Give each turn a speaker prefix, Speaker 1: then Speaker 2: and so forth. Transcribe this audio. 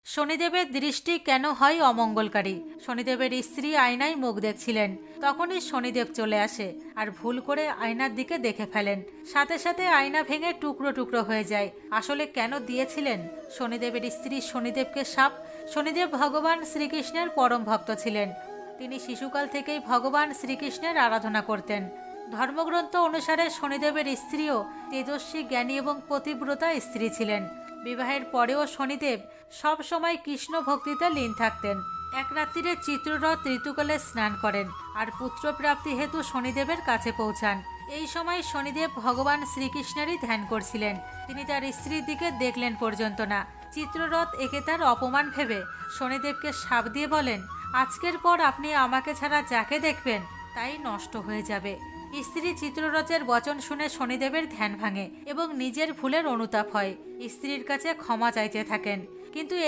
Speaker 1: শনিদেবের দৃষ্টি কেন হয় অমঙ্গলকারী? শনিদেবের স্ত্রী আয়নায় মুখ দেখছিলেন, তখনই শনিদেব চলে আসে আর ভুল করে আয়নার দিকে দেখে ফেলেন। সাথে সাথে আয়না ভেঙে টুকরো টুকরো হয়ে যায়। আসলে কেন দিয়েছিলেন শনিদেবের স্ত্রী শনিদেবকে শাপ? শনিদেব ভগবান শ্রীকৃষ্ণের পরম ভক্ত ছিলেন। তিনি শিশুকাল থেকেই ভগবান শ্রীকৃষ্ণের আরাধনা করতেন। ধর্মগ্রন্থ অনুসারে শনিদেবের স্ত্রীও তেজস্বী, জ্ঞানী এবং পতিব্রতা স্ত্রী ছিলেন। বিবাহের পরেও শনিদেব সব সময় কৃষ্ণ ভক্তিতে লীন থাকতেন। এক রাত্রিরে চিত্ররথ ঋতুকালে স্নান করেন আর পুত্রপ্রাপ্তি হেতু শনিদেবের কাছে পৌঁছান। এই সময় শনিদেব ভগবান শ্রীকৃষ্ণেরই ধ্যান করছিলেন। তিনি তার স্ত্রীর দিকে দেখলেন পর্যন্ত না। চিত্ররথ একে তার অপমান ভেবে শনিদেবকে শাপ দিয়ে বলেন, আজকের পর আপনি আমাকে ছাড়া যাকে দেখবেন তাই নষ্ট হয়ে যাবে। স্ত্রী চিত্ররথের বচন শুনে শনিদেবের ধ্যান ভাঙে এবং নিজের ভুলের অনুতাপ হয়। স্ত্রীর কাছে ক্ষমা চাইতে থাকেন, কিন্তু এর